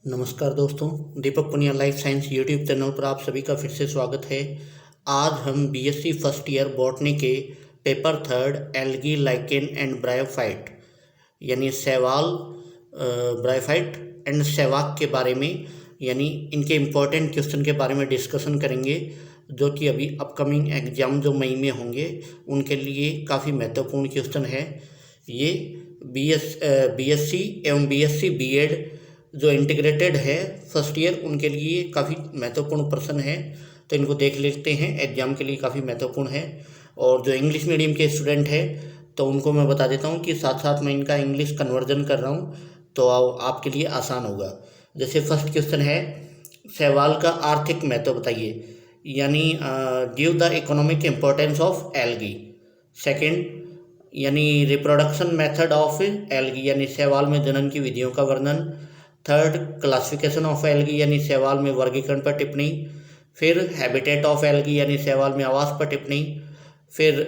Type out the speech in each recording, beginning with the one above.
नमस्कार दोस्तों, Deepak Punia life science YouTube channel पर आप सभी का फिर से स्वागत है। आज हम बीएससी फर्स्ट ईयर बॉटनी के paper third algae lichen and bryophyte यानी शैवाल, ब्रायोफाइट एंड सहवाग के बारे में यानी इनके इम्पोर्टेंट क्वेश्चन के बारे में डिस्कशन करेंगे, जो कि अभी अपकमिंग एग्ज़ाम जो मई में होंगे उनके लिए काफ़ी महत्वपूर्ण क्वेश्चन है। ये बीएससी एवं बीएससी बीएड जो इंटीग्रेटेड है फर्स्ट ईयर उनके लिए काफ़ी महत्वपूर्ण प्रश्न है, तो इनको देख लेते हैं। एग्ज़ाम के लिए काफ़ी महत्वपूर्ण है। और जो इंग्लिश मीडियम के स्टूडेंट हैं तो उनको मैं बता देता हूँ कि साथ साथ मैं इनका इंग्लिश कन्वर्जन कर रहा हूँ, तो आपके लिए आसान होगा। जैसे फर्स्ट क्वेश्चन है, शैवाल का आर्थिक महत्व बताइए, यानी give the economic importance of algae. Second यानी रिप्रोडक्शन मेथड ऑफ एल्गी, यानी शैवाल में जनन की विधियों का वर्णन। थर्ड क्लासिफिकेशन ऑफ एल्गी, यानी शैवाल में वर्गीकरण पर टिप्पणी। फिर हैबिटेट ऑफ एल्गी, यानी शैवाल में आवास पर टिप्पणी। फिर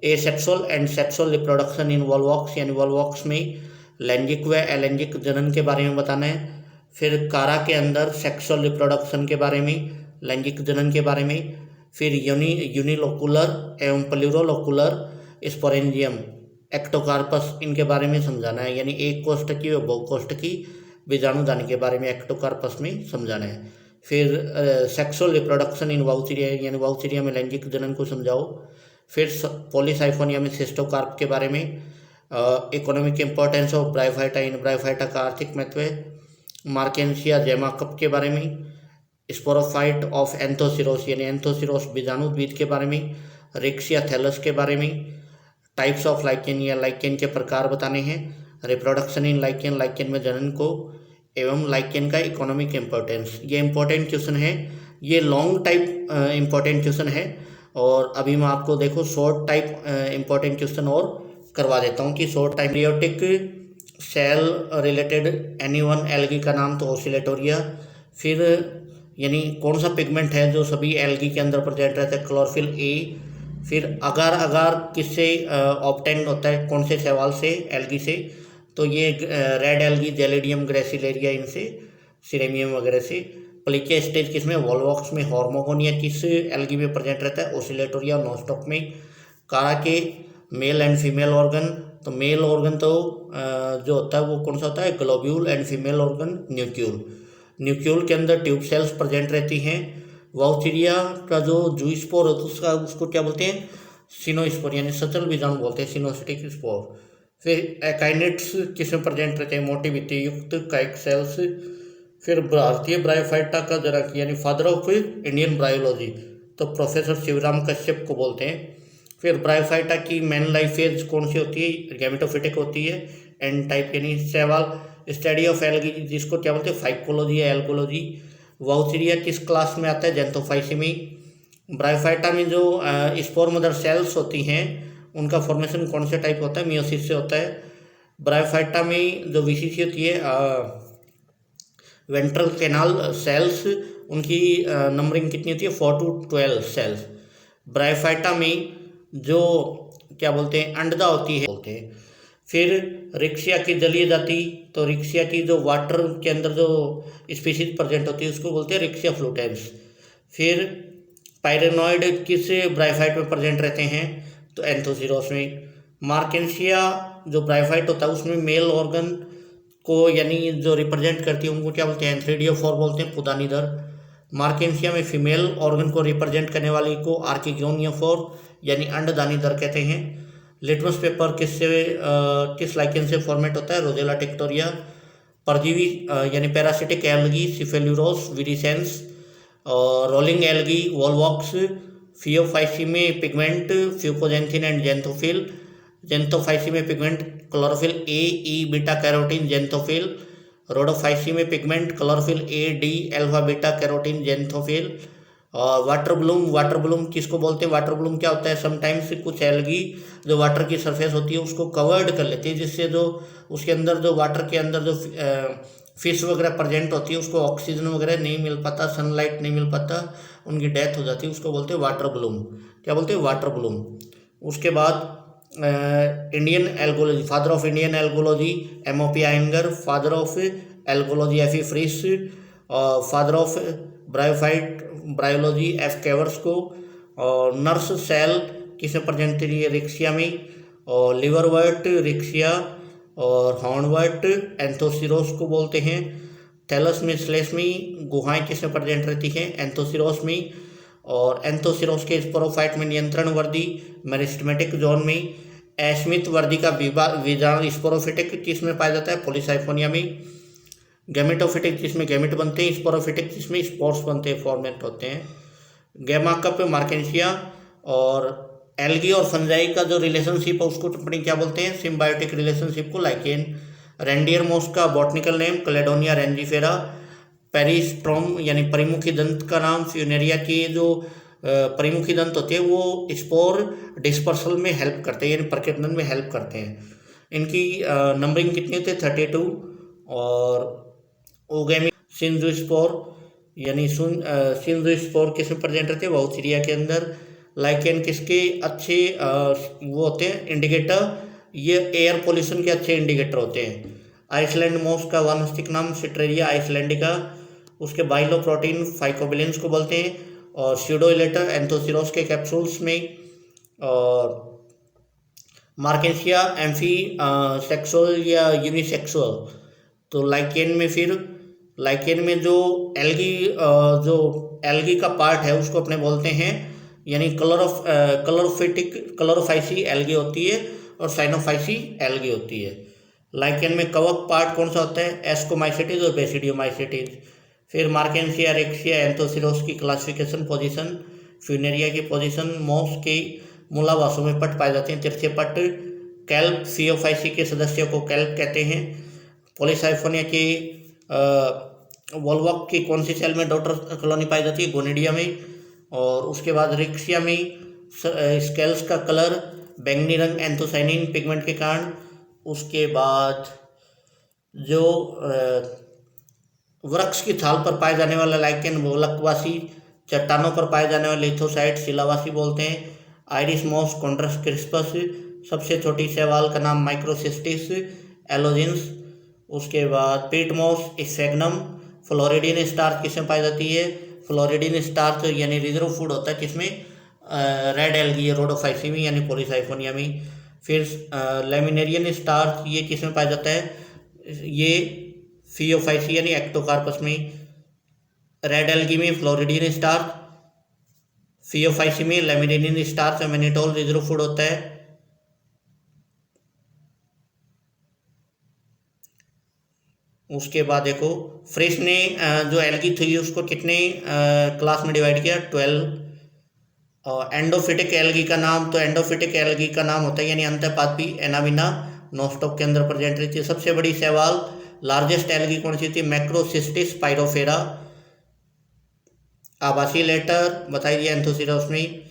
asexual and sexual reproduction in Volvox, यानी वॉल्वॉक्स में लैंगिक व अलैंगिक जनन के बारे में बताना है। फिर कारा के अंदर सेक्सुअल रिप्रोडक्शन के बारे में, लैंगिक जनन के बारे में। फिर यूनिलोकुलर एवं प्लूरोलोकुलर स्पोरेंजियम एक्टोकार्पस, इनके बारे में समझाना है, यानी एक कोष्ठकी व बहुकोष्ठकी बीजाणुदानी के बारे में एक्टोकार्पस में समझाना है। फिर सेक्सुअल रिप्रोडक्शन इन वाउसीरिया, यानी वाउसीरिया में लैंगिक जनन को समझाओ। फिर पॉलीसाइफोनिया में सिस्टोकार्प के बारे में। Economic importance of bryophyta, in bryophyta का आर्थिक महत्व है। मार्केंसिया जेमाकप के बारे में। स्पोरोफाइट ऑफ एंथोसिरोस, यानी एंथोसिरोस बीजाणुद्वीद के बारे में। रिक्सिया थैलस के बारे में। टाइप्स ऑफ लाइकेन, या लाइकेन के प्रकार बताने हैं। रिप्रोडक्शन इन लाइकेन, लाइकेन में जनन को, एवं लाइकेन का इकोनॉमिक इम्पोर्टेंस। ये इंपॉर्टेंट क्वेश्चन है, ये लॉन्ग टाइप इंपॉर्टेंट क्वेश्चन है। और अभी मैं आपको देखो शॉर्ट टाइप इंपॉर्टेंट क्वेश्चन और करवा देता हूँ कि short type embryotic cell related any one algae का नाम तो ओसिलेटोरिया। फिर यानी कौन सा पिगमेंट है जो सभी एल्गी के अंदर प्रेजेंट रहता है, क्लोरोफिल ए। फिर अगार अगार किससे ऑब्टेंड होता है, कौन से शैवाल से, एल्गी से, तो ये रेड एल्गी, जेलिडियम ग्रेसिलेरिया, इनसे, सिरेमियम वगैरह से। प्लीकिया स्टेज किसमें, वॉल्वॉक्स में। हार्मोगोनिया किस एल्गी में प्रेजेंट रहता है, ओसिलेटोरिया, नोस्टॉक में। कारा के मेल एंड फीमेल ऑर्गन, तो मेल ऑर्गन तो जो होता है वो कौन सा होता है, globule, and female organ nucule. Nucule के अंदर ट्यूब सेल्स प्रेजेंट रहती हैं। वाउसीरिया का जो जूस्पोर होता है उसको क्या बोलते हैं, सिनोस्पोर, यानी सचल बीजाणु बोलते हैं, सिनोसिटिक स्पोर। फिर एकाइनेट्स किसमें प्रेजेंट रहते हैं, मोटी भित्ति युक्त काइक सेल्स। फिर भारतीय ब्रायोफाइटा का जनक, यानी फादर ऑफ इंडियन ब्रायोलॉजी, तो प्रोफेसर शिवराम कश्यप को बोलते हैं। फिर ब्रायोफाइटा की मेन लाइफ फेज कौन सी होती है, गैमेटोफिटिक होती है। एन टाइप यानी शैवाल स्टडी ऑफ एल्गी, जिसको क्या बोलते हैं, फाइकोलॉजी या एल्गोलॉजी। वाउसीरिया किस क्लास में आता है, जेंथोफाइसीमी। ब्रायोफाइटा में जो स्पोर मदर सेल्स होती हैं उनका फॉर्मेशन कौन से टाइप होता है, मियोसिस से होता है। ब्रायोफाइटा में जो वीसीसी होती है, वेंट्रल कैनाल सेल्स, उनकी नंबरिंग कितनी होती है, 4 to 12 सेल्स। ब्रायोफाइटा में जो क्या बोलते हैं, अंडा होती है बोलते हैं। फिर रिक्सिया की जलीय जाति, तो रिक्सिया की जो वाटर के अंदर जो स्पीशीज प्रेजेंट होती है उसको बोलते हैं रिक्सिया फ्लूटेंस। फिर पायरेनॉइड किस ब्रायोफाइट में प्रेजेंट रहते हैं, तो एंथोसिरोस में। मार्केंसिया जो ब्रायोफाइट होता है उसमें मेल ऑर्गन को, यानी जो रिप्रेजेंट करती है उनको क्या बोलते हैं, एंथ्रीडियोफोर बोलते हैं, पुदानीदर। मार्केंसिया में फीमेल ऑर्गन को रिप्रेजेंट करने वाली को आर्किगोनियोफोर, यानी अंडदानीदर कहते हैं। लिटमस पेपर किस लाइकेन से फॉर्मेट होता है, रोजेला टिक्टोरिया। परजीवी यानी पैरासिटिक एल्गी, सिफेल्यूरोस विरिसेंस। और रोलिंग एल्गी, वॉल्वॉक्स। फियोफाइसी में pigment fucoxanthin and xanthophyll. Xanthophyceae में pigment chlorophyll a, e, beta carotene, xanthophyll. Rhodophyceae में pigment chlorophyll a, d, alpha beta carotene, xanthophyll. और water bloom, water bloom किसको बोलते हैं, water Bloom क्या होता है, समटाइम्स कुछ एल्गी जो वाटर की सरफेस होती है उसको कवर्ड कर लेती है, जिससे जो उसके अंदर जो वाटर के अंदर जो फिश वगैरह प्रेजेंट होती है उसको ऑक्सीजन वगैरह नहीं मिल पाता, सनलाइट नहीं मिल पाता, उनकी डेथ हो जाती है, उसको बोलते हैं वाटर ब्लूम। क्या बोलते हैं, वाटर ब्लूम। उसके बाद Indian algology, father of Indian algology, MOP Iyengar. Father of algology F E Fritsch, father of bryophyte bryology F Cavers को, और नर्स सेल किसने प्रेजेंट करी है रिक्सिया में, और लिवरवर्ट रिक्सिया, और हॉर्नवर्ट एंथोसिरोस को बोलते हैं। थैलस में स्लेस में गुहाएं किसमें प्रेजेंट रहती हैं एंथोसिरोस में, और एंथोसिरोस के स्पोरोफाइट में नियंत्रण वर्दी मेरिस्टेमेटिक जोन में। एस्मिथ वर्दी का विजारण स्पोरोफिटिक किसमें पाया जाता है पॉलीसाइफोनिया में। गैमेटोफिटिक जिसमें गैमेट बनते हैं, स्पोरोफिटिक जिसमें स्पोर्स बनते हैं फॉर्मेट होते हैं। गैमा कप मार्केंसिया, और एल्गी और फंजाई का जो रिलेशनशिप है उसको अपनी क्या बोलते हैं सिम्बायोटिक रिलेशनशिप को लाइकेन। रेंडियर मोस का बॉटनिकल नेम कैलेडोनिया रेंजिफेरा। पेरिस्ट्रोम यानी परिमुखी दंत का नाम, फ्यूनेरिया के जो परिमुखी दंत होते हैं वो स्पोर डिस्पर्सल में हेल्प करते हैं यानी प्रकीर्णन में हेल्प करते हैं। इनकी नंबरिंग कितनी होती है 32। और ओगेमिक सिंजुस्पोर यानी सिंजुस्पोर किसमें प्रेजेंट रहते हैं वाउथीरिया के अंदर। लाइकेन किसके अच्छे वो होते हैं इंडिकेटर, ये एयर पोल्यूशन के अच्छे इंडिकेटर होते हैं। आइसलैंड मोस का वानस्टिक नाम सिट्रेरिया आइसलैंडिका। उसके बाइलो प्रोटीन फाइकोबिलेंस को बोलते हैं। और स्यूडोइलेटर एंथोसिरोस के कैप्सूल्स में। और मार्केंसिया एम्फी सेक्सुअल या यूनिसेक्सुअल। तो लाइकेन में फिर लाइकेन में जो एल्गी का पार्ट है उसको अपने बोलते हैं यानी क्लोरोफाइसी एल्गी होती है और साइनोफाइसी एल्गी होती है। लाइकेन में कवक पार्ट कौन सा होता है एस्कोमाइसिटीज और बेसिडियोमाइसिटीज। फिर मार्केंसिया रेक्सिया एंथोसिरोस की क्लासिफिकेशन पोजीशन, फ्यूनेरिया की पोजीशन। मोस के मूलावासों में पट पाए जाते हैं तिरछे पट। कैल्प फियोफाइसी के सदस्यों को कैल्प कहते हैं। पॉलीसाइफोनिया के वोल्वॉक की कौन सी सेल में डॉटर कॉलोनी पाई जाती है गोनिडिया में। और उसके बाद रिक्सिया में स्केल्स का कलर बैंगनी रंग एंथोसाइनिन पिगमेंट के कारण। उसके बाद जो वृक्ष की छाल पर पाए जाने वाला लाइकेन वोलकवासी, चट्टानों पर पाए जाने वाले लिथोसाइट शिलावासी बोलते हैं। आइरिस मॉस कॉन्ड्रस क्रिस्पस, सबसे छोटी शैवाल का नाम माइक्रोसिस्टिस एलोजिन्स। उसके बाद पीट मॉस स्फेग्नम। फ्लोरिडिन स्टार्च किसमें पाई जाती है फ्लोरिडिन स्टार्च यानी रिजर्व फूड होता है किसमें रेड एल्गी रोडोफाइसी में यानी पॉलीसाइफोनिया में। फिर लेमिनेरियन स्टार्च ये किसमें पाया जाता है ये फियोफाइसी यानी एक्टोकार्पस में। रेड एल्गी में फ्लोरिडिन स्टार्च, फियोफाइसी में laminarin starch mannitol reserve food होता है। उसके बाद देखो फ्रिस ने जो एल्गी थी उसको कितने क्लास में डिवाइड किया 12। एंडोफिटिक एल्गी का नाम, तो एंडोफिटिक एल्गी का नाम होता है यानी अंतःपाती एनाविना नोस्टॉक के अंदर प्रेजेंट रहती है। सबसे बड़ी शैवाल लार्जेस्ट एल्गी कौन सी थी मैक्रोसिस्टिस पायरोफेरा। आवासीय लेटर बताई दिया एंथोसिरोस में।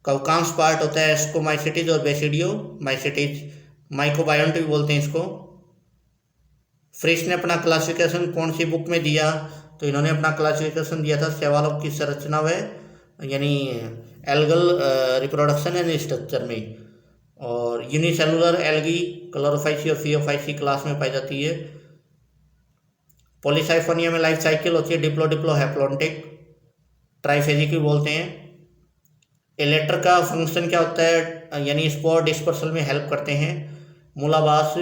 कवकांश पार्ट होता है एस्कोमाइसिटीज और बेसिडियोमाइसिटीज, माइक्रोबायोन्ट भी बोलते हैं इसको। फ्रिस ने अपना क्लासिफिकेशन कौन सी बुक में दिया, तो इन्होंने अपना क्लासिफिकेशन दिया था शैवालों की संरचना व यानी एल्गल रिप्रोडक्शन एंड स्ट्रक्चर में। और यूनिसेलुलर एल्गी क्लोरोफाइसी और फियोफाइसी क्लास में पाई जाती है। पॉलीसाइफोनिया में लाइफ साइकिल होती है डिप्लो डिप्लो हैप्लोन्टिक, ट्राइफेजिक भी बोलते हैं। इलेक्टर का फंक्शन क्या होता है यानी स्पोर डिस्पर्सल में हेल्प करते हैं मूलावास।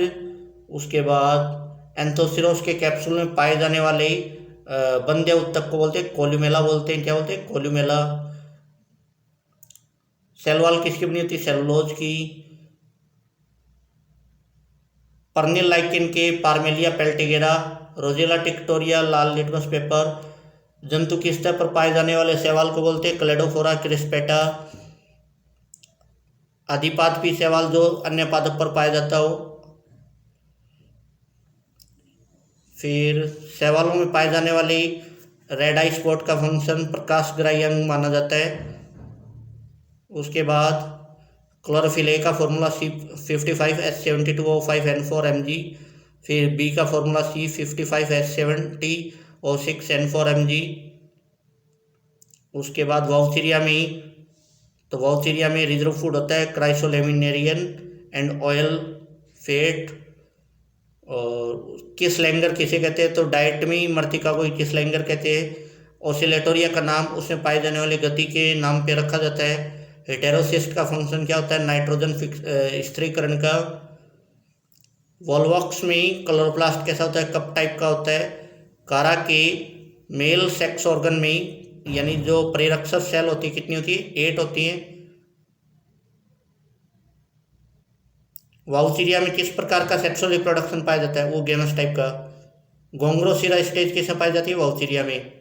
उसके बाद एंथोसिरोस के कैप्सूल में पाए जाने वाले बंदे उत्तक को बोलते हैं कोल्यूमेला बोलते हैं। क्या बोलते हैं कोल्यूमेला। सेल वॉल किसकी बनी होती है सेलुलोज की। पर्निल लाइकेन के पार्मेलिया पेल्टिगेरा, रोजेला टिक्टोरिया लाल लिटमस पेपर। जंतु की सतह पर पाए जाने वाले शैवाल को बोलते हैं क्लेडोफोरा क्रिस्पेटा। अधिपादपी शैवाल जो अन्य पादप पर पाया जाता हो। फिर शैवालों में पाए जाने वाली रेड आई स्पॉट का फंक्शन प्रकाशग्राही अंग माना जाता है। उसके बाद क्लोरोफिल ए का फॉर्मूला C55H72O5N4 Mg। फिर बी का फॉर्मूला C55H70O6N4 Mg। उसके बाद वाउथीरिया में रिजर्व फूड होता है क्राइसोलेमिनेरियन एंड ऑयल फेट। और किसलैंगर किसे कहते हैं, तो डायटमी मृत्तिका को किसलैंगर कहते हैं। ऑसिलेटोरिया का नाम उसमें पाए जाने वाली गति के नाम पे रखा जाता है। हेटेरोसिस्ट का फंक्शन क्या होता है, नाइट्रोजन स्थिरीकरण का। वॉल्वॉक्स में क्लोरोप्लास्ट कैसा होता है, कप टाइप का होता है। कारा के मेल सेक्स ऑर्गन में यानी जो प्रेरक्षक सेल होती है कितनी होती है, 8 होती हैं। वाउसीरिया में किस प्रकार का सेक्सुअल रिप्रोडक्शन पाया जाता है, वो गेमस टाइप का। गोंग्रोसिरा स्टेज किसे पाई जाती है, वाउसीरिया में।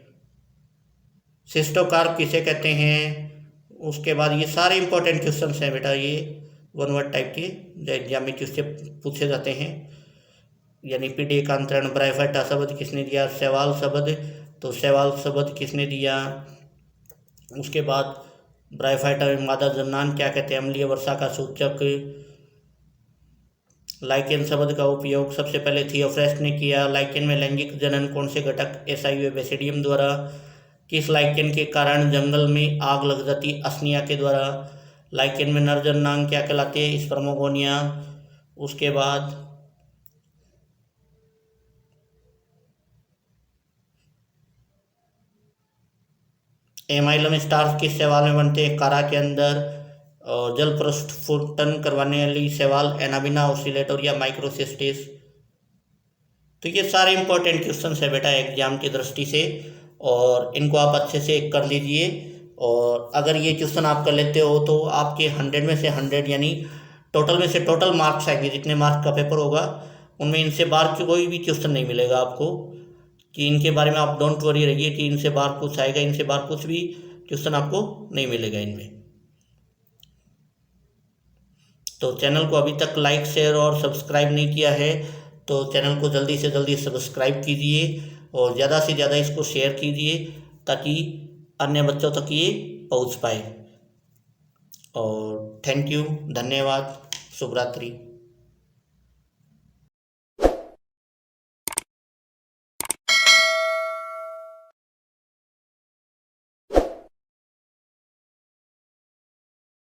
सिस्टोकार्प किसे कहते हैं। उसके बाद ये सारे इंपॉर्टेंट क्वेश्चन हैं बेटा, ये वन वर्ड टाइप के जो एग्जाम में उससे पूछे जाते हैं। यानी पीडी एकांतरण ब्रायोफाइटा शब्द किसने दिया, सवाल शब्द, तो सवाल शब्द किसने दिया। उसके बाद ब्रायोफाइटा में मादा जन्नान क्या कहते हैं, अम्लीय वर्षा का सूचक। लाइकेन शब्द का उपयोग सबसे पहले थियोफ्रेस्ट ने किया। लाइकेन में लैंगिक जनन कौन से घटक, एसाइयो बेसिडियम द्वारा। किस लाइकेन के कारण जंगल में आग लग जाती, असनिया के द्वारा। लाइकेन में नर जन्नांग क्या कहलाते हैं, स्पर्मोगोनिया। उसके बाद एमाइलम स्टार्च किस शैवाल में बनते हैं, कारा के अंदर। और जल प्रस्फुटन करवाने वाली शैवाल एनाबिना ऑसिलेटोरिया माइक्रोसिस्टिस। तो ये सारे इंपॉर्टेंट क्वेश्चन है बेटा एग्जाम की दृष्टि से, और इनको आप अच्छे से कर लीजिए। और अगर ये क्वेश्चन आप कर लेते हो तो आपके 100 में से 100 यानी टोटल में से टोटल मार्क्स आएंगे, जितने मार्क्स का पेपर होगा उनमें इनसे बाहर कोई भी क्वेश्चन नहीं मिलेगा आपको, कि इनके बारे में आप डोंट वरी रहिए कि इनसे बाहर कुछ आएगा। इनसे बाहर कुछ भी क्वेश्चन आपको नहीं मिलेगा इनमें। तो चैनल को अभी तक लाइक शेयर और सब्सक्राइब नहीं किया है तो चैनल को जल्दी से जल्दी सब्सक्राइब कीजिए और ज़्यादा से ज़्यादा इसको शेयर कीजिए ताकि अन्य बच्चों तक ये पहुंच पाए। और थैंक यू, धन्यवाद, शुभ रात्रि।